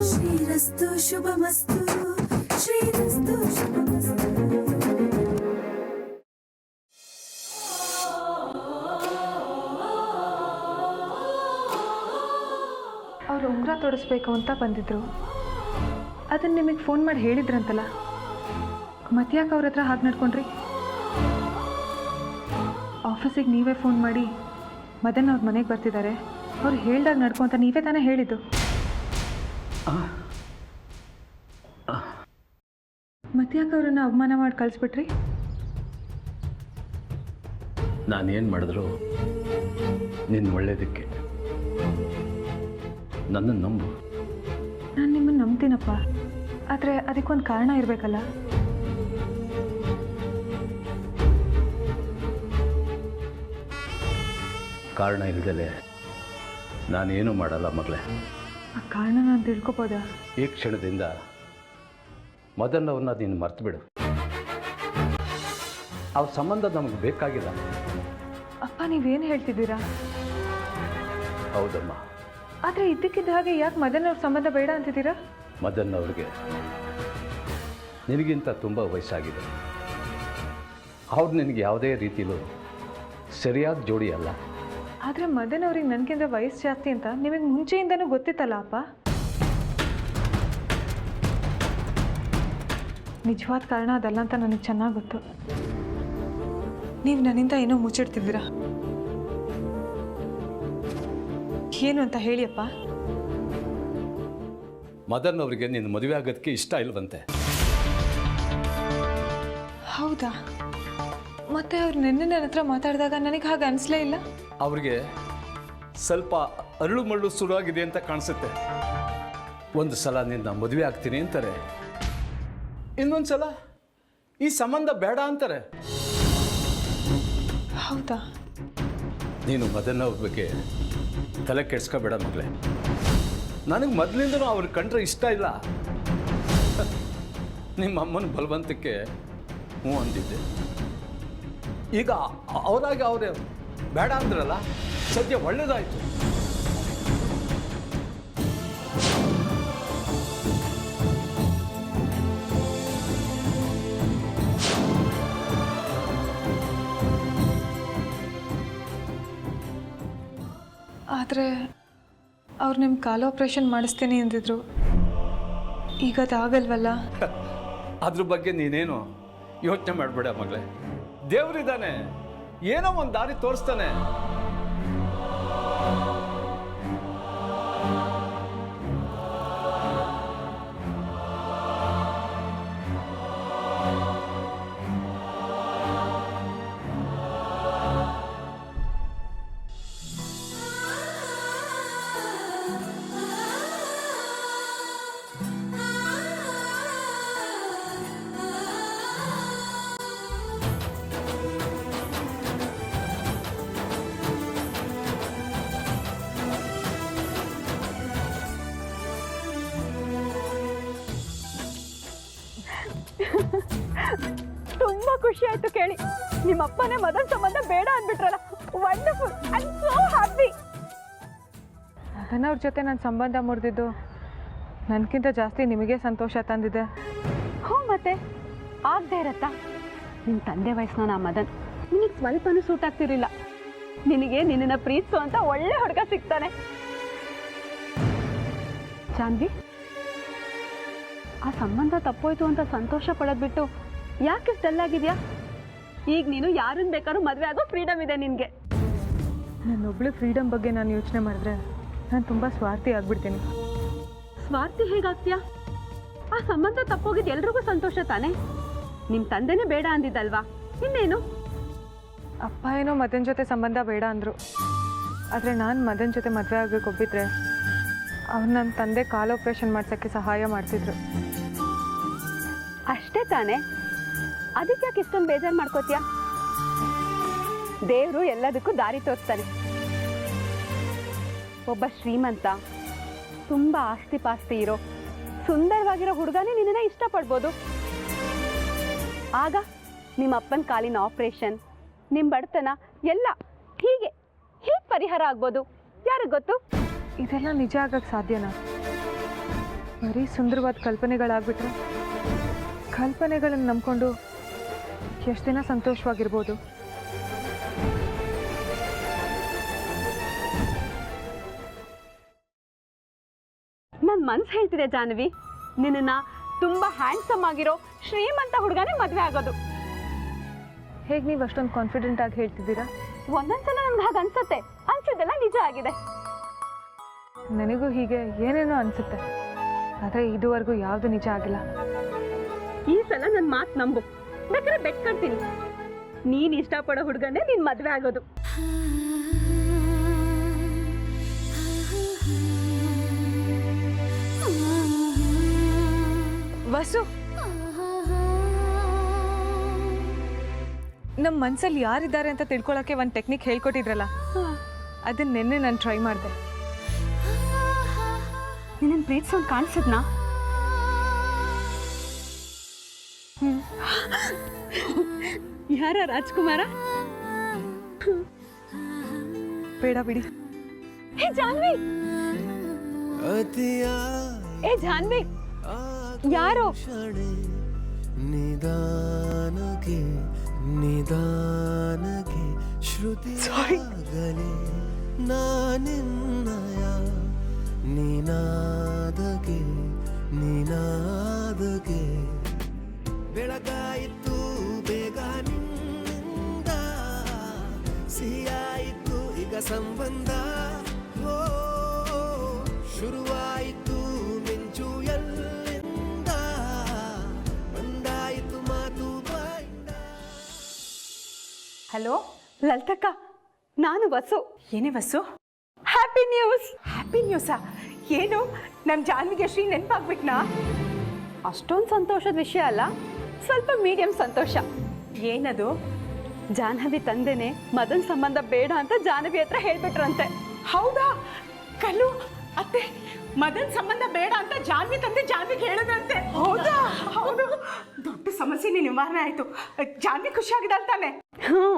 ಶ್ರೀರಸ್ತು ಶುಭಮಸ್ತು ಶ್ರೀರಸ್ತು ಶುಭಮಸ್ತು. ಅವ್ರು ಉಂಗುರ ತೊಡಿಸ್ಬೇಕು ಅಂತ ಬಂದಿದ್ರು. ಅದನ್ನು ನಿಮಗೆ ಫೋನ್ ಮಾಡಿ ಹೇಳಿದ್ರಂತಲ್ಲ, ಮತ್ತ್ಯಾಕೆ ಅವ್ರ ಹತ್ರ ಹಾಗೆ ನಡ್ಕೊಂಡ್ರಿ? ಆಫೀಸಿಗೆ ನೀವೇ ಫೋನ್ ಮಾಡಿ ಮದನ್ ಅವ್ರ ಮನೆಗೆ ಬರ್ತಿದ್ದಾರೆ, ಅವ್ರು ಹೇಳ್ದಾಗ ನಡ್ಕೊ ಅಂತ ನೀವೇ ತಾನೇ ಹೇಳಿದ್ದು. ಮತ್ತ್ಯಾಕೆ ಅವ್ರನ್ನ ಅವಮಾನ ಮಾಡಿ ಕಳಿಸ್ಬಿಟ್ರಿ? ನಾನೇನು ಮಾಡಿದ್ರು ನಿನ್ನ ಒಳ್ಳೇದಕ್ಕೆ. ನನ್ನನ್ನು ನಂಬು. ನಾನು ನಿಮ್ಮನ್ನು ನಂಬ್ತೀನಪ್ಪ, ಆದರೆ ಅದಕ್ಕೊಂದು ಕಾರಣ ಇರಬೇಕಲ್ಲ. ಕಾರಣ ಇಲ್ಲದಲೇ ನಾನೇನು ಮಾಡಲ್ಲ ಮಗಳೇ. ಆ ಕಾರಣ ನಾನು ತಿಳ್ಕೊಬೋದಾ? ಈ ಕ್ಷಣದಿಂದ ಮದನ್ ಅವ್ರನ್ನ ನೀನು ಮರ್ತು ಬಿಡು. ಅವ್ರ ಸಂಬಂಧ ನಮಗೆ ಬೇಕಾಗಿಲ್ಲ. ಅಪ್ಪ, ನೀವೇನು ಹೇಳ್ತಿದ್ದೀರಾ? ಹೌದಮ್ಮ. ಆದರೆ ಇದ್ದಕ್ಕಿದ್ದ ಹಾಗೆ ಯಾಕೆ ಮದನ್ ಅವ್ರ ಸಂಬಂಧ ಬೇಡ ಅಂತಿದ್ದೀರಾ? ಮದನ್ ಅವ್ರಿಗೆ ನಿನಗಿಂತ ತುಂಬ ವಯಸ್ಸಾಗಿದೆ. ಅವ್ರು ನಿನಗೆ ಯಾವುದೇ ರೀತಿಲೂ ಸರಿಯಾದ ಜೋಡಿ ಅಲ್ಲ. ಆದರೆ ಮದನ್ ಅವ್ರಿಗೆ ನನಗಿಂತ ವಯಸ್ಸು ಜಾಸ್ತಿ ಅಂತ ನಿಮಗೆ ಮುಂಚೆಯಿಂದನೂ ಗೊತ್ತಿತ್ತಲ್ಲ ಅಪ್ಪ. ನಿಜವಾದ ಕಾರಣ ಅದಲ್ಲ ಅಂತ ನನಗೆ ಚೆನ್ನಾಗಿ ಗೊತ್ತು. ನೀವು ನನ್ನಿಂದ ಏನೋ ಮುಚ್ಚಿಡ್ತಿದ್ದೀರಾ. ಏನು ಅಂತ ಹೇಳಿಯಪ್ಪ. ಮದನ್ ಅವರಿಗೆ ನಿನ್ನ ಮದುವೆ ಆಗೋದಕ್ಕೆ ಇಷ್ಟ ಇಲ್ವಂತೆ. ಹೌದಾ? ಮತ್ತೆ ಅವ್ರು ನಿನ್ನೆ ನನ್ನ ಹತ್ರ ಮಾತಾಡಿದಾಗ ನನಗೆ ಹಾಗೆ ಅನಿಸ್ಲೇ ಇಲ್ಲ. ಅವ್ರಿಗೆ ಸ್ವಲ್ಪ ಅರಳು ಮರಳು ಶುರುವಾಗಿದೆ ಅಂತ ಕಾಣಿಸುತ್ತೆ. ಒಂದು ಸಲ ನಿನ್ನ ಮದುವೆ ಆಗ್ತೀನಿ ಅಂತಾರೆ, ಇನ್ನೊಂದು ಸಲ ಈ ಸಂಬಂಧ ಬೇಡ ಅಂತಾರೆ. ಹೌದಾ? ನೀನು ಮದನ್ ಅವ್ರ ಬಗ್ಗೆ ತಲೆ ಕೆಡ್ಸ್ಕೋಬೇಡ ಮಗಳೇ. ನನಗೆ ಮೊದಲಿಂದನೂ ಅವ್ರ ಕಂಡ್ರೆ ಇಷ್ಟ ಇಲ್ಲ. ನಿಮ್ಮ ಅಮ್ಮನ ಬಲವಂತಕ್ಕೆ ಹ್ಞೂ ಅಂದಿದ್ದೆ. ಈಗ ಅವರಾಗಿ ಅವರೇ ಬೇಡ ಅಂದ್ರಲ್ಲ, ಸದ್ಯ ಒಳ್ಳೇದಾಯಿತು. ಆದರೆ ಅವ್ರು ನಿಮ್ಮ ಕಾಲು ಆಪ್ರೇಷನ್ ಮಾಡಿಸ್ತೀನಿ ಅಂದಿದ್ರು. ಈಗ ಅದಾಗಲ್ವಲ್ಲ? ಅದ್ರ ಬಗ್ಗೆ ನೀನೇನು ಯೋಚನೆ ಮಾಡಬೇಡ ಮಗಳೇ. ದೇವರಿದ್ದಾನೆ, ಏನೋ ಒಂದು ದಾರಿ ತೋರಿಸ್ತಾನೆ. ತುಂಬಾ ಖುಷಿ ಆಯ್ತು ಕೇಳಿ. ನಿಮ್ಮ ಅಪ್ಪನೇ ಮದನ್ ಸಂಬಂಧ ಬೇಡ ಅಂದ್ಬಿಟ್ರಲ್ಲ. Wonderful, I am so happy. Madan ಅವ್ರ ಜೊತೆ ನನ್ನ ಸಂಬಂಧ ಮುರಿದಿದ್ದು ನನಗಿಂತ ಜಾಸ್ತಿ ನಿಮಗೆ ಸಂತೋಷ ತಂದಿದೆ. ಹ್ಞೂ, ಮತ್ತೆ ಆಗದೆ ಇರತ್ತಾ? ನಿಮ್ಮ ತಂದೆ ವಯಸ್ಸಿನ ಮದನ್ ನಿನಗೆ ಸ್ವಲ್ಪನೂ ಸೂಟ್ ಆಗ್ತಿರಲಿಲ್ಲ. ನಿನಗೆ ನಿನ್ನನ್ನು ಪ್ರೀತಿಸು ಅಂತ ಒಳ್ಳೆ ಹುಡುಗ ಸಿಗ್ತಾನೆ. ಜಾನ್ವಿ, ಆ ಸಂಬಂಧ ತಪ್ಪೋಯ್ತು ಅಂತ ಸಂತೋಷ ಪಡೋದು ಬಿಟ್ಟು ಯಾಕೆ ಇಷ್ಟೆಲ್ಲಾಗಿದೆಯಾ? ಈಗ ನೀನು ಯಾರನ್ನು ಬೇಕಾದ್ರೂ ಮದುವೆ ಆಗೋ ಫ್ರೀಡಮ್ ಇದೆ ನಿನಗೆ. ನನ್ನೊಬ್ಳು ಫ್ರೀಡಮ್ ಬಗ್ಗೆ ನಾನು ಯೋಚನೆ ಮಾಡಿದ್ರೆ ನಾನು ತುಂಬ ಸ್ವಾರ್ಥಿ ಆಗ್ಬಿಡ್ತೀನಿ. ಸ್ವಾರ್ಥಿ ಹೇಗಾಗ್ತೀಯಾ? ಆ ಸಂಬಂಧ ತಪ್ಪೋಗಿದ್ದು ಎಲ್ರಿಗೂ ಸಂತೋಷ ತಾನೆ. ನಿಮ್ಮ ತಂದೆನೇ ಬೇಡ ಅಂದಿದ್ದಲ್ವಾ, ಇನ್ನೇನು? ಅಪ್ಪ ಏನೋ ಮದನ್ ಜೊತೆ ಸಂಬಂಧ ಬೇಡ ಅಂದರು. ಆದರೆ ನಾನು ಮದನ್ ಜೊತೆ ಮದುವೆ ಆಗಬೇಕು ಒಪ್ಪಿದ್ರೆ ಅವ್ರು ನನ್ನ ತಂದೆ ಕಾಲು ಆಪ್ರೇಷನ್ ಮಾಡ್ಸೋಕ್ಕೆ ಸಹಾಯ ಮಾಡ್ತಿದ್ರು. ಅಷ್ಟೇ ತಾನೆ. ಅದಕ್ಕೆ ಯಾಕೆ ಇಷ್ಟೊಂದು ಬೇಜಾರು ಮಾಡ್ಕೋತೀಯ? ದೇವರು ಎಲ್ಲದಕ್ಕೂ ದಾರಿ ತೋರಿಸ್ತಾನೆ. ಒಬ್ಬ ಶ್ರೀಮಂತ, ತುಂಬ ಆಸ್ತಿ ಪಾಸ್ತಿ ಇರೋ ಸುಂದರವಾಗಿರೋ ಹುಡುಗನೇ ನಿನ್ನನ್ನ ಇಷ್ಟಪಡ್ಬೋದು. ಆಗ ನಿಮ್ಮ ಅಪ್ಪನ ಕಾಲಿನ ಆಪರೇಷನ್, ನಿಮ್ಮ ಬಡತನ ಎಲ್ಲ ಹೀಗೆ ಪರಿಹಾರ ಆಗ್ಬೋದು. ಯಾರಿಗೆ ಗೊತ್ತು? ಇದೆಲ್ಲ ನಿಜ ಆಗಕ್ಕೆ ಸಾಧ್ಯನಾ? ಬರೀ ಸುಂದರವಾದ ಕಲ್ಪನೆಗಳಾಗ್ಬಿಟ್ರೆ ಕಲ್ಪನೆಗಳನ್ನು ನಂಬ್ಕೊಂಡು ಎಷ್ಟು ದಿನ ಸಂತೋಷವಾಗಿರ್ಬೋದು? ನನ್ನ ಮನ್ಸು ಹೇಳ್ತಿದೆ ಜಾನ್ವಿ, ನಿನ್ನ ತುಂಬ ಹ್ಯಾಂಡ್ಸಮ್ ಆಗಿರೋ ಶ್ರೀಮಂತ ಹುಡುಗನೇ ಮದುವೆ ಆಗೋದು. ಹೇಗೆ ನೀವು ಅಷ್ಟೊಂದು ಕಾನ್ಫಿಡೆಂಟ್ ಆಗಿ ಹೇಳ್ತಿದ್ದೀರಾ? ಒಂದೊಂದ್ಸಲ ನನ್ಗೆ ಹಾಗೆ ಅನ್ಸತ್ತೆ, ಅನ್ಸಿದ್ದೆಲ್ಲ ನಿಜ ಆಗಿದೆ. ನನಗೂ ಹೀಗೆ ಏನೇನೋ ಅನಿಸುತ್ತೆ, ಆದರೆ ಇದುವರೆಗೂ ಯಾವುದು ನಿಜ ಆಗಿಲ್ಲ. ಈ ಸಲ ನನ್ನ ಮಾತು ನಂಬು, ಬೇಕಾದ್ರೆ ಬೆಟ್ ಕಟ್ತೀನಿ. ನೀನು ಇಷ್ಟಪಡೋ ಹುಡುಗನೇ ನಿನ್ನ ಮದುವೆ ಆಗೋದು. ವಸು, ನಮ್ಮ ಮನಸ್ಸಲ್ಲಿ ಯಾರಿದ್ದಾರೆ ಅಂತ ತಿಳ್ಕೊಳ್ಳೋಕ್ಕೆ ಒಂದು ಟೆಕ್ನಿಕ್ ಹೇಳ್ಕೊಟ್ಟಿದ್ರಲ್ಲ, ಅದನ್ನ ನಿನ್ನೆ ನಾನು ಟ್ರೈ ಮಾಡಿದೆ. ನಿನ್ನ ಪ್ರೀತಿಸೋದು ಕಾಣಿಸಿದ್ನಾ? ಯಾರ ರಾಜ್ಕುಮಾರ? ಬೇಡ ಬಿಡಿ. ಹೇ ಜಾನ್ವಿ, ಏ ಜಾನ್ವಿ, ಯಾರು? ನಿಧಾನಕ್ಕೆ ನಿಧಾನಕ್ಕೆ ಶ್ರುತಿಯಾಗಲಿ ನಾನಿನ್ನಯ ನಿನಾದಕ್ಕೆ ನಿನಾದಕ್ಕೆ ಬೆಳಗಾಯಿತು ಬೇಗ ನಿನ್ನಿಂದ ಸಿಹಿಯಾಯಿತು ಈಗ ಸಂಬಂಧ ಓ ಶುರುವಾಯಿತು ಮಿಂಚು ಎಲ್ಲಿಂದ ಬಂದಾಯಿತು ಮಾತು ಬಾಯಿಂದ. ಹಲೋ ಲಲಿತಕ್ಕ, ನಾನು ವಸು. ಏನೇ ವಸು? Happy news. ಹ್ಯಾಪಿ ನ್ಯೂಸಾ? ಏನು, ನಮ್ಮ ಜಾನ್ವಿಗೆ ಶ್ರೀ ನೆನಪಾಗ್ಬಿಟ್ನಾ? ಅಷ್ಟೊಂದು ಸಂತೋಷದ ವಿಷಯ ಅಲ್ಲ, ಸ್ವಲ್ಪ ಮೀಡಿಯಂ ಸಂತೋಷ. ಏನದು? ಜಾಹ್ನವಿ ತಂದೆನೆ ಮದನ್ ಸಂಬಂಧ ಬೇಡ ಅಂತ ಜಾಹ್ನವಿ ಹತ್ರ ಹೇಳ್ಬಿಟ್ರಂತೆ. ಹೌದಾ? ಕಲ್ಲು ಅತ್ತೆ, ಮದನ್ ಸಂಬಂಧ ಬೇಡ ಅಂತ ಜಾನ್ವಿ ತಂದೆ ಜಾನ್ವಿಗೆ ಹೇಳಿದ್ರಂತೆ. ಹೌದಾ? ಹೌದು, ದೊಡ್ಡ ಸಮಸ್ಯೆ ನಿವಾರಣೆ ಆಯ್ತು. ಜಾನ್ವಿ ಖುಷಿಯಾಗಿದ್ದಾಳೆ ತಾನೆ? ಹ್ಞೂ,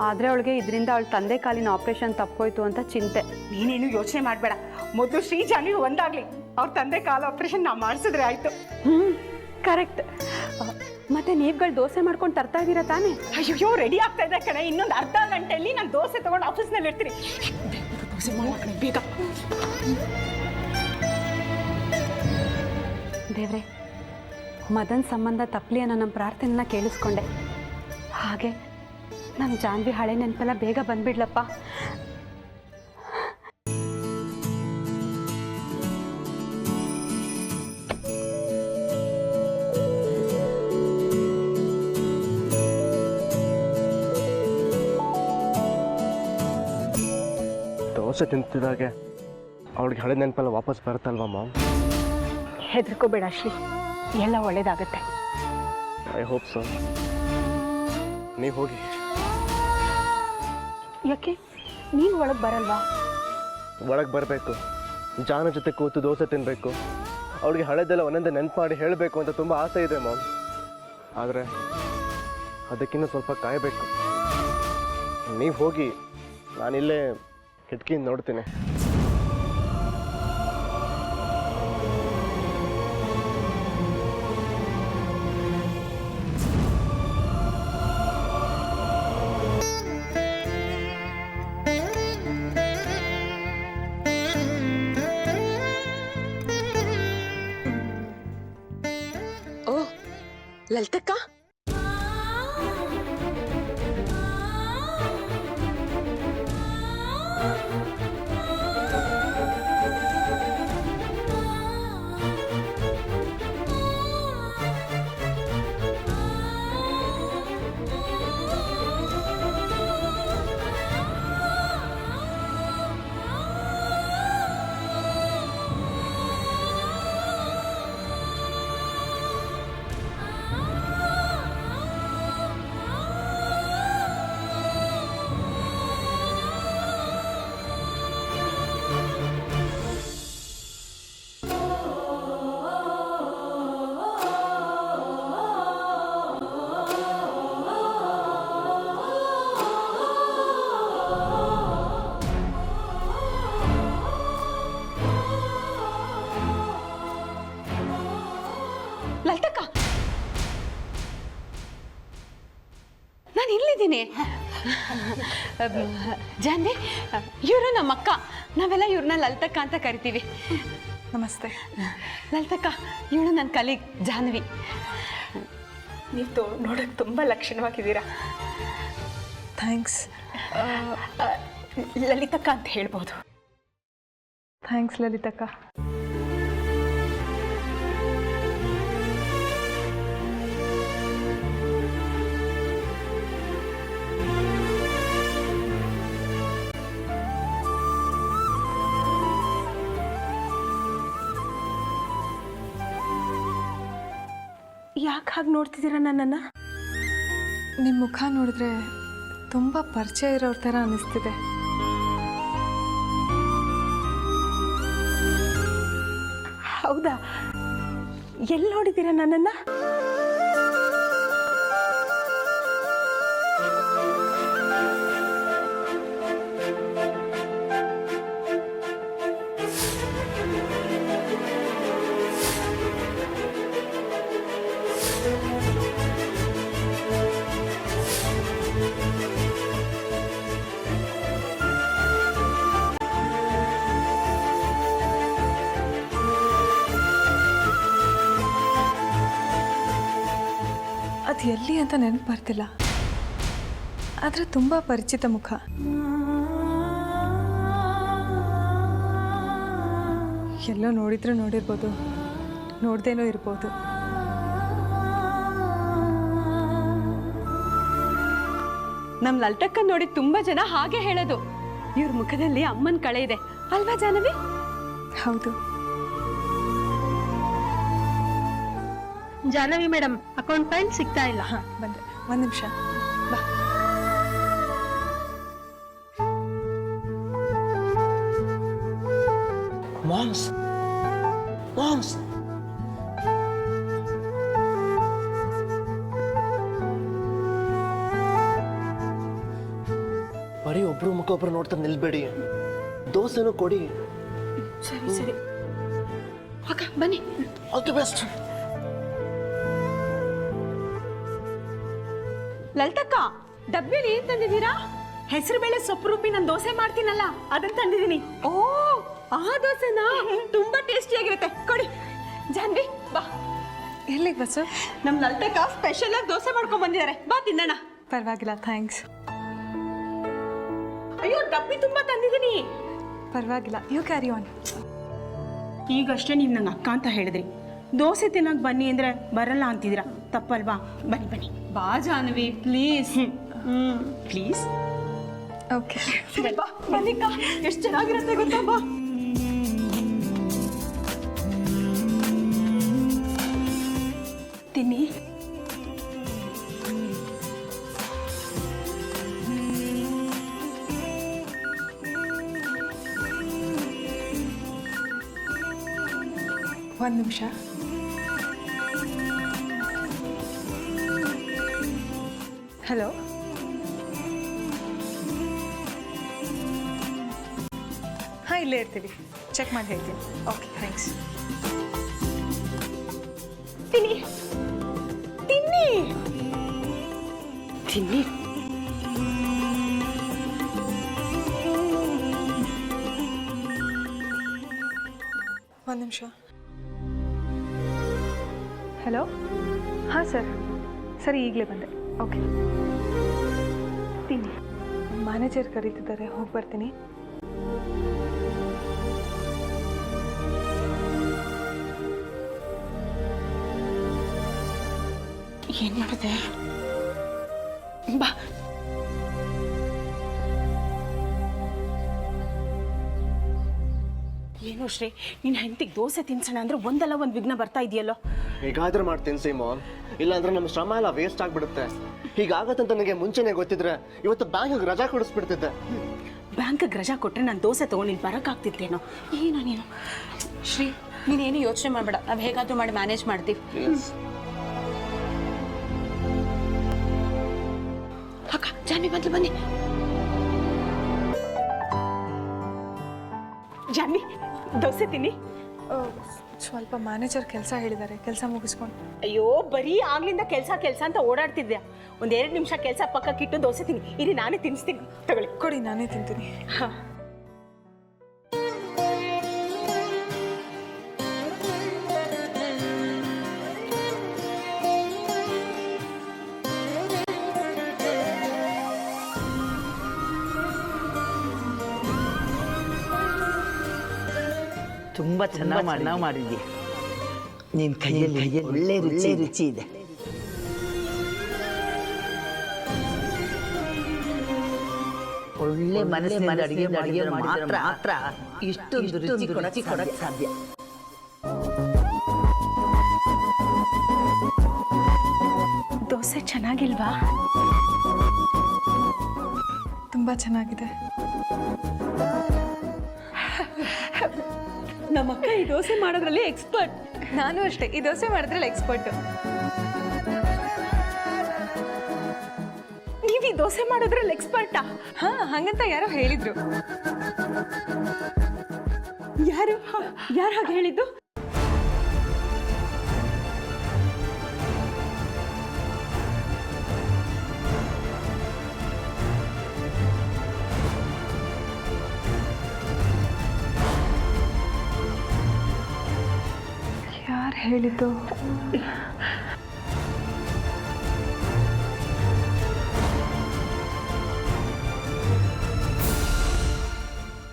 ಆದರೆ ಅವಳಿಗೆ ಇದರಿಂದ ಅವಳ ತಂದೆ ಕಾಲಿನ ಆಪರೇಷನ್ ತಪ್ಪೋಯ್ತು ಅಂತ ಚಿಂತೆ. ನೀನೇನು ಯೋಚನೆ ಮಾಡಬೇಡ, ಮೊದಲು ಶ್ರೀ ಜಾನ್ವಿ ಒಂದಾಗ್ಲಿ, ಅವ್ರ ತಂದೆ ಕಾಲ ಆಪರೇಷನ್ ನಾವು ಮಾಡಿಸಿದ್ರೆ ಆಯ್ತು. ಕರೆಕ್ಟ್. ಮತ್ತೆ ನೀವುಗಳು ದೋಸೆ ಮಾಡ್ಕೊಂಡು ತರ್ತಾ ಇದ್ದೀರಾ ತಾನೇ? ಅಯ್ಯೋ, ರೆಡಿ ಆಗ್ತಾ ಇದೆ ಕಣೆ. ಇನ್ನೊಂದು ಅರ್ಧ ಗಂಟೆಯಲ್ಲಿ ನಾನು ದೋಸೆ ತಗೊಂಡು ಆಫೀಸ್ನಲ್ಲಿ ಇರ್ತೀನಿ. ದೋಸೆ ಮಾಡೋಣ ಬೇಗ. ದೇವ್ರೆ, ಮದನ್ ಸಂಬಂಧ ತಪ್ಪಲಿ ಅನ್ನೋ ನಮ್ಮ ಪ್ರಾರ್ಥನೆನ ಕೇಳಿಸ್ಕೊಂಡೆ. ಹಾಗೆ ನಮ್ಮ ಜಾನ್ವಿ ಹಳೆ ನೆನಪೆಲ್ಲ ಬೇಗ ಬಂದ್ಬಿಡ್ಲಪ್ಪ. ದೋಸೆ ತಿಂತಿದ್ದಾಗೆ ಅವಳಿಗೆ ಹಳೆ ನೆನಪೆಲ್ಲ ವಾಪಸ್ ಬರುತ್ತಲ್ವಾ ಮಾಮ್? ಹೆದರ್ಕೋಬೇಡ ಶ್ರೀ, ಎಲ್ಲ ಒಳ್ಳೇದಾಗತ್ತೆ. I hope so. ನೀವು ಹೋಗಿ. ಯಾಕೆ ನೀನು ಒಳಗೆ ಬರಲ್ವಾ? ಒಳಗೆ ಬರಬೇಕು, ಜಾನ ಜೊತೆ ಕೂತು ದೋಸೆ ತಿನ್ನಬೇಕು, ಅವಳಿಗೆ ಹಳೆದೆಲ್ಲ ಒಂದೊಂದೇ ನೆನಪು ಮಾಡಿ ಹೇಳಬೇಕು ಅಂತ ತುಂಬ ಆಸೆ ಇದೆ ಮಾಮ್. ಆದರೆ ಅದಕ್ಕಿಂತ ಸ್ವಲ್ಪ ಕಾಯಬೇಕು. ನೀವು ಹೋಗಿ, ನಾನಿಲ್ಲೇ ಕಿಟಕಿಯಿಂದ ನೋಡ್ತೀನಿ. ಓ ಲಲಿತಕ್ಕ, ಬಂದಿದ್ದೀನಿ. ಜಾನ್ವಿ, ಇವರು ನಮ್ಮ ಅಕ್ಕ. ನಾವೆಲ್ಲ ಇವ್ರನ್ನ ಲಲಿತಕ್ಕ ಅಂತ ಕರಿತೀವಿ. ನಮಸ್ತೆ. ಲಲಿತಕ್ಕ, ಇವಳು ನನ್ನ ಕಲೀಗ್ ಜಾನ್ವಿ. ನೀವು ನೋಡೋಕೆ ತುಂಬ ಲಕ್ಷಣವಾಗಿದ್ದೀರಾ. ಥ್ಯಾಂಕ್ಸ್. ಲಲಿತಕ್ಕ ಅಂತ ಹೇಳ್ಬೋದು. ಥ್ಯಾಂಕ್ಸ್ ಲಲಿತಕ್ಕ. ಯಾಕೆ ಹಾಗೆ ನೋಡ್ತಿದ್ದೀರಾ ನನ್ನನ್ನು? ನಿಮ್ಮ ಮುಖ ನೋಡಿದ್ರೆ ತುಂಬ ಪರಿಚಯ ಇರೋರ ಥರ ಅನ್ನಿಸ್ತಿದೆ. ಹೌದಾ? ಎಲ್ಲಿ ನೋಡಿದ್ದೀರಾ ನನ್ನನ್ನು? ಅದು ಎಲ್ಲಿ ಅಂತ ನೆನಪು ಬರ್ತಿಲ್ಲ, ಆದರೆ ತುಂಬ ಪರಿಚಿತ ಮುಖ. ಎಲ್ಲೋ ನೋಡಿದ್ರೂ ನೋಡಿರ್ಬೋದು, ನೋಡ್ದೇನೋ ಇರ್ಬೋದು. ನಮ್ಮ ಲಲಿತಕ್ಕ ನೋಡಿ ತುಂಬ ಜನ ಹಾಗೆ ಹೇಳೋದು. ಇವ್ರ ಮುಖದಲ್ಲಿ ಅಮ್ಮನ ಕಳೆ ಇದೆ ಅಲ್ವಾ ಜಾಹ್ನವಿ? ಹೌದು. ಜಾಹ್ನವಿ ಮೇಡಮ್, ಅಕೌಂಟ್ ಫೈಲ್ ಸಿಗ್ತಾ ಇಲ್ಲ. ಹಾಂ, ಬಂದೆ. ಒಂದು ನಿಮಿಷ ಬಾ. ಮಾಮ್ಸ್ ಮಾಮ್ಸ್ ಬರೀ ಒಬ್ರು ಮುಖ ಒಬ್ರು ನೋಡ್ತಾ ನಿಲ್ಬೇಡಿ, ದೋಸೆನೂ ಕೊಡಿ. ಸರಿ ಸರಿ, ಅಕ್ಕ ಬನ್ನಿ. All the best. ಲಲಿತಕ್ಕ, ಡಬ್ಬಿಲಿ ಏನ್ ತಂದಿದ್ದೀರಾ? ಹೆಸರು ಬೇಳೆ ಸೊಪ್ಪು ರುಬ್ಬಿ ನಾನು ದೋಸೆ ಮಾಡ್ತೀನಲ್ಲ, ಅದನ್ನ ತಂದಿದ್ದೀನಿ. ಓ, ಆ ದೋಸೆನಾ? ತುಂಬಾ ಟೇಸ್ಟಿಯಾಗಿರುತ್ತೆ, ಕೊಡಿ. ಜಾನ್ವಿ ಬಾ. ಎಲ್ಲಿಗೆ ಬಸ್ಸು? ನಮ್ಮ ಲಲಿತಕ್ಕ ಸ್ಪೆಷಲ್ ಆಗಿ ದೋಸೆ ಮಾಡ್ಕೊಂಡ್ ಬಂದಿದ್ದಾರೆ, ಬಾ ತಿನ್ನೋಣ. ಪರವಾಗಿಲ್ಲ, ಥ್ಯಾಂಕ್ಸ್. ಅಯ್ಯೋ, ಡಬ್ಬಿ ತುಂಬಾ ತಂದಿದ್ದೀನಿ. ಪರವಾಗಿಲ್ಲ, ಯು ಕ್ಯಾರಿ ಆನ್. ಈಗಷ್ಟೇ ನೀವು ನಂಗೆ ಅಕ್ಕ ಅಂತ ಹೇಳಿದ್ರಿ, ದೋಸೆ ತಿನ್ನಕ್ಕೆ ಬನ್ನಿ ಅಂದರೆ ಬರಲ್ಲ ಅಂತಿದ್ದೀರಾ, ತಪ್ಪಲ್ವಾ? ಬನ್ನಿ ಬನ್ನಿ. ಬಾ ಜಾನ್ವಿ, ಪ್ಲೀಸ್. ಪ್ಲೀಸ್. ಓಕೆ, ಬಾ ಬನ್ನಿಕ್ಕ, ಎಷ್ಟು ಚೆನ್ನಾಗಿರುತ್ತೆ ಗೊತ್ತಾ? ಬಾ. ತಿನ್ನಿ. ಒಂದು ನಿಮಿಷ. ಹಲೋ, ಹಾಂ, ಇಲ್ಲೇ ಇರ್ತೀವಿ, ಚೆಕ್ ಮಾಡಿ ಹೇಳ್ತೀನಿ. Okay, thanks. ತಿನ್ನಿ ತಿನ್ನಿ ತಿನ್ನಿ. ಒಂದು ನಿಮಿಷ. ಹಲೋ, ಹಾಂ ಸರ್, ಸರಿ ಈಗಲೇ ಬಂದೆ. ಓಕೆ, ತಿನ್ನಿ. ಮ್ಯಾನೇಜರ್ ಕರೀತಿದ್ದಾರೆ, ಹೋಗಿ ಬರ್ತೀನಿ. ಏನು ಮಾಡಿದೆ? ಬಾ. ಏನು ಶ್ರೀ, ನೀನು ಹೆಂಡತಿಗೆ ದೋಸೆ ತಿನ್ಸೋಣ ಅಂದ್ರೆ ಒಂದಲ್ಲ ಒಂದು ವಿಘ್ನ ಬರ್ತಾ ಇದೆಯಲ್ಲೋ. ಹೇಗಾದ್ರೂ ಮಾಡಿ ತಿನ್ಸಿ ಮಾಮ್, ಇಲ್ಲಾಂದ್ರೆ ನಮ್ಮ ಶ್ರಮ ಎಲ್ಲ ವೇಸ್ಟ್ ಆಗ್ಬಿಡುತ್ತೆ. ಹೀಗಾಗತ್ತಂತ ನನಗೆ ಮುಂಚೆನೆ ಗೊತ್ತಿದ್ರೆ ಇವತ್ತು ಬ್ಯಾಂಕ್ಗೆ ರಜಾ ಕೊಡಿಸ್ಬಿಡ್ತಿದ್ದೆ. ಬ್ಯಾಂಕ್ಗೆ ರಜಾ ಕೊಟ್ಟರೆ ನಾನು ದೋಸೆ ತೊಗೊಂಡು ಇಲ್ಲಿ ಬರೋಕ್ಕಾಗ್ತಿತ್ತೇನೋ. ಏನೋ ನೀನು. ಶ್ರೀ, ನೀನೇನು ಯೋಚನೆ ಮಾಡಬೇಡ, ನಾವು ಹೇಗಾದ್ರೂ ಮಾಡಿ ಮ್ಯಾನೇಜ್ ಮಾಡ್ತೀವಿ. ಅಕ್ಕ, ಜಾನ್ವಿ ಬಂದ್ಲು, ಬನ್ನಿ. ಜಾನ್ವಿ, ದೋಸೆ ತಿನ್ನಿ. ಸ್ವಲ್ಪ ಮ್ಯಾನೇಜರ್ ಕೆಲಸ ಹೇಳಿದ್ದಾರೆ, ಕೆಲಸ ಮುಗಿಸ್ಕೊಂಡು. ಅಯ್ಯೋ ಬರೀ ಆಗ್ಲಿಂದ ಕೆಲಸ ಅಂತ ಓಡಾಡ್ತಿದ್ದೆ. ಒಂದು 2 ನಿಮಿಷ ಕೆಲಸ ಪಕ್ಕಕ್ಕಿಟ್ಟು ದೋಸೆ ತಿನ್ನಿ. ಇರಿ ನಾನೇ ತಿನ್ನಿಸ್ತೀನಿ, ತಗೊಳ್ಳಿ. ಕೊಡಿ, ನಾನೇ ತಿಂತೀನಿ. ಹಾಂ. ತುಂಬ ಚೆನ್ನಾಗಿ ಮಾಡಿದ್ಯಾ. ನಿನ್ನ ಕೈಯಲ್ಲಿ ಒಳ್ಳೆ ರುಚಿ ಇದೆ. ಒಳ್ಳೆ ಮನಸ್ಸಿನಿಂದ ಅಡುಗೆ ಮಾಡಿದ್ರೆ ಮಾತ್ರ ಇಷ್ಟೊಂದು ರುಚಿ ಕೊಡಕ್ಕೆ ಸಾಧ್ಯ. ದೋಸೆ ಚೆನ್ನಾಗಿಲ್ವಾ? ತುಂಬ ಚೆನ್ನಾಗಿದೆ. ನಮ್ಮಕ್ಕ ಈ ದೋಸೆ ಮಾಡೋದ್ರಲ್ಲಿ ಎಕ್ಸ್ಪರ್ಟ್. ನಾನು ಅಷ್ಟೇ, ಈ ದೋಸೆ ಮಾಡಿದ್ರಲ್ಲಿ ಎಕ್ಸ್ಪರ್ಟು. ನೀವು ಈ ದೋಸೆ ಮಾಡೋದ್ರಲ್ಲಿ ಎಕ್ಸ್ಪರ್ಟಾ? ಹಾಂ, ಹಾಗಂತ ಯಾರೋ ಹೇಳಿದ್ರು. ಯಾರು ಹಾಗೆ ಹೇಳಿದ್ದು? ಯಾರು ಹೇಳಿದ್ದು?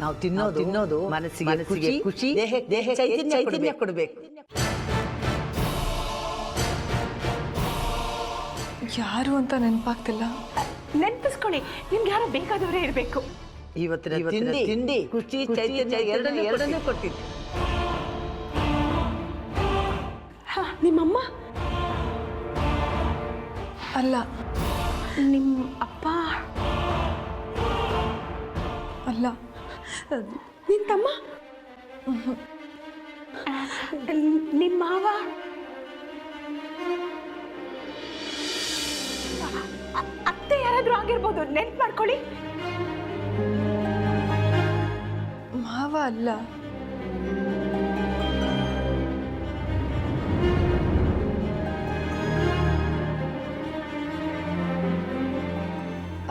ನಾವು ತಿನ್ನೋದು ಮನಸ್ಸಿಗೆ ಖುಷಿ, ದೇಹ ಚೈತನ್ಯ ಕೊಡಬೇಕು. ಯಾರು ಅಂತ ನೆನಪಾಗ್ತಿಲ್ಲ. ನೆನಪಿಸ್ಕೊಳ್ಳಿ, ನಿಮ್ಗೆ ಯಾರೋ ಬೇಕಾದವರೇ ಇರಬೇಕು. ಇವತ್ತಿನ ತಿಂಡಿ ಖುಷಿ, ಚೈತನ್ಯ ಎರಡನ್ನೂ ಕೊಟ್ಟಿದ್ದು. ನಿಮ್ಮಮ್ಮ ಅಲ್ಲ, ನಿಮ್ಮ ಅಪ್ಪ ಅಲ್ಲ, ನಿನ್ನ ತಮ್ಮ, ನಿಮ್ಮ ಮಾವ, ಅತ್ತೆ ಯಾರಾದ್ರೂ ಆಗಿರ್ಬೋದು. ನೆನ್ಪು ಮಾಡ್ಕೊಳ್ಳಿ. ಮಾವ ಅಲ್ಲ.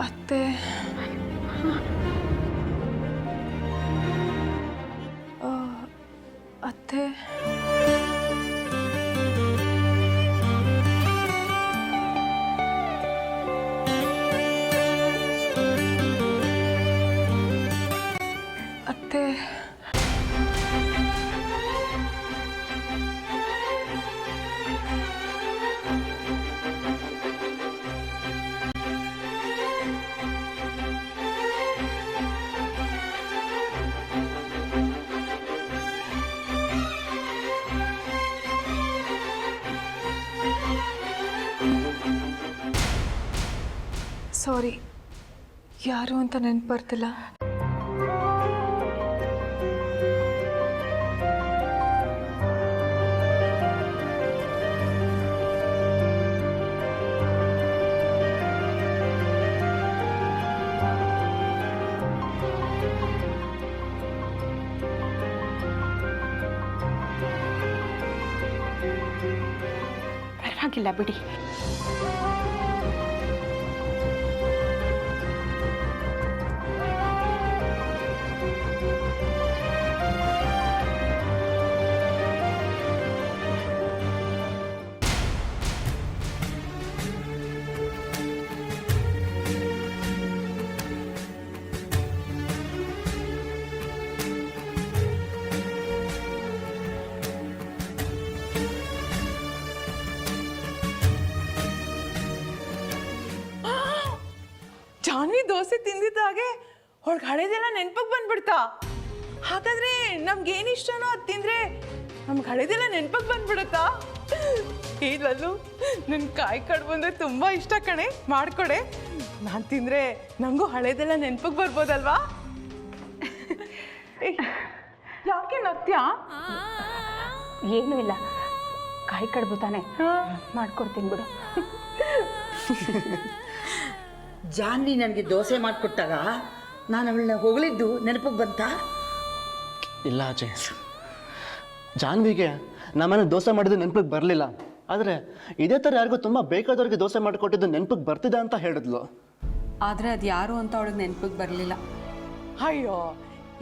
ಅತ್ತೆ. ಅತ್ತೆ. ಅತ್ತೆ. ಸಾರಿ, ಯಾರು ಅಂತ ನೆನಪು ಬರ್ತಿಲ್ಲ. ಪರವಾಗಿಲ್ಲ ಬಿಡಿ. ಜಾನ್ವಿ ದೋಸೆ ತಿಂದಿದ್ದಾಗೆ ಹೊರಗೆ ಹಳೇದೆಲ್ಲ ನೆನ್ಪಕ್ಕೆ ಬಂದ್ಬಿಡ್ತಾ. ಹಾಗಾದ್ರೆ ನಮ್ಗೇನು ಇಷ್ಟನೋ ಅದು ತಿಂದರೆ ನಮ್ಗೆ ಹಳೇದೆಲ್ಲ ನೆನ್ಪಕ್ಕೆ ಬಂದ್ಬಿಡುತ್ತಾ? ಇಲ್ಲಲ್ಲೂ ನನ್ನ ಕಾಯಿ ಕಡುಬು ಅಂದರೆ ತುಂಬ ಇಷ್ಟ ಕಣೆ, ಮಾಡಿಕೊಡೆ. ನಾನು ತಿಂದರೆ ನನಗೂ ಹಳೇದೆಲ್ಲ ನೆನ್ಪಕ್ಕೆ ಬರ್ಬೋದಲ್ವಾ? ಯಾಕೆ ನಗ್ತ್ಯಾ? ಏನೂ ಇಲ್ಲ, ಕಾಯಿ ಕಡುಬು ತಾನೆ, ಮಾಡ್ಕೊಡ್ತೀನಿ ಬಿಡು. ಜಾನ್ವಿ ನನಗೆ ದೋಸೆ ಮಾಡಿಕೊಟ್ಟಾಗ ನಾನು ಅವಳನ್ನ ಹೊಗಳಿದ್ದು ನೆನಪಿಗೆ ಬಂತಾ? ಇಲ್ಲ ಅಜಯ್, ಜಾನ್ವಿಗೆ ನಮ್ಮನೆ ದೋಸೆ ಮಾಡಿದ್ದು ನೆನಪಿಗೆ ಬರಲಿಲ್ಲ, ಆದರೆ ಇದೇ ಥರ ಯಾರಿಗೂ ತುಂಬ ಬೇಕಾದವ್ರಿಗೆ ದೋಸೆ ಮಾಡಿಕೊಟ್ಟಿದ್ದು ನೆನಪಿಗೆ ಬರ್ತಿದೆ ಅಂತ ಹೇಳಿದ್ಲು. ಆದರೆ ಅದು ಯಾರು ಅಂತ ಅವಳಿಗೆ ನೆನಪಿಗೆ ಬರಲಿಲ್ಲ. ಅಯ್ಯೋ,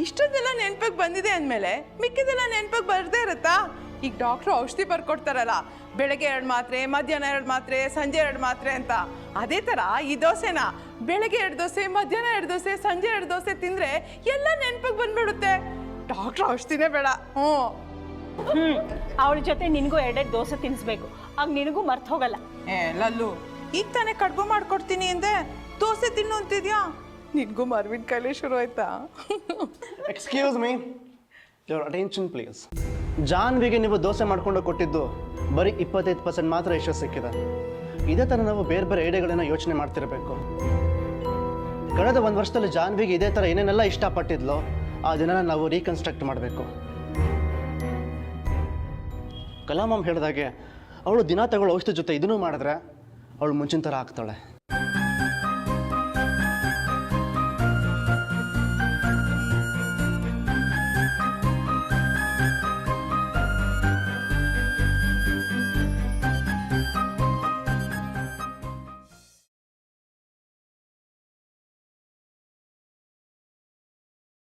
ಇಷ್ಟೊಂದೆಲ್ಲ ನೆನ್ಪಿಗೆ ಬಂದಿದೆ ಅಂದಮೇಲೆ ಮಿಕ್ಕಿದೆಲ್ಲ ನೆನ್ಪಿಗೆ ಬರದೇ ಇರುತ್ತಾ? ಈಗ ಡಾಕ್ಟ್ರು ಔಷಧಿ ಬರ್ಕೊಡ್ತಾರಲ್ಲ, ಬೆಳಗ್ಗೆ 2 ಮಾತ್ರೆ, ಮಧ್ಯಾಹ್ನ 2 ಮಾತ್ರೆ, ಸಂಜೆ 2 ಮಾತ್ರೆ ಅಂತ. ಅದೇ ಥರ ಈ ದೋಸೆನ ಬೆಳಗ್ಗೆ 2 ದೋಸೆ, ಮಧ್ಯಾಹ್ನ 2 ದೋಸೆ, ಸಂಜೆ 2 ದೋಸೆ ತಿಂದರೆ ಎಲ್ಲ ನೆನ್ಪಿಗೆ ಬಂದ್ಬಿಡುತ್ತೆ. ಡಾಕ್ಟ್ರು ಔಷಧಿನೇ ಬೇಡ. ಅವಳ ಜೊತೆ ನಿನಗೂ 2 ದೋಸೆ ತಿನ್ನಿಸ್ಬೇಕು, ಆಗ ನಿನಗೂ ಮರ್ತು ಹೋಗಲ್ಲ. ಲಲ್ಲು, ಈಗ ತಾನೇ ಕಡ್ಬು ಮಾಡ್ಕೊಡ್ತೀನಿ ಅಂದೆ, ದೋಸೆ ತಿನ್ನು ಅಂತಿದ್ಯಾ? ನಿನಗೂ ಮರ್ವಿನ ಕೈಲಿ ಶುರು ಆಯ್ತಾ? Excuse me, your attention please. ಜಾನ್ವಿಗೆ ನೀವು ದೋಸೆ ಮಾಡ್ಕೊಂಡು ಕೊಟ್ಟಿದ್ದು ಬರೀ 25% ಮಾತ್ರ ಯಶಸ್ಸು ಸಿಕ್ಕಿದೆ. ಇದೇ ಥರ ನಾವು ಬೇರೆ ಬೇರೆ ಐಡಿಯಾಗಳನ್ನ ಯೋಚನೆ ಮಾಡ್ತಿರಬೇಕು. ಕಳೆದ 1 ವರ್ಷದಲ್ಲಿ ಜಾನ್ವಿಗೆ ಇದೇ ಥರ ಏನೇನೆಲ್ಲ ಇಷ್ಟಪಟ್ಟಿದ್ಲೋ ಆ ದಿನನ ನಾವು ರೀಕನ್ಸ್ಟ್ರಕ್ಟ್ ಮಾಡಬೇಕು. ಕಲಾಮಮ್ ಹೇಳಿದಾಗೆ ಅವಳು ದಿನ ತಗೊಳ್ಳೋ ಔಷಧಿ ಜೊತೆ ಇದನ್ನು ಮಾಡಿದ್ರೆ ಅವಳು ಮುಂಚಿನ ಥರ ಆಗ್ತಾಳೆ.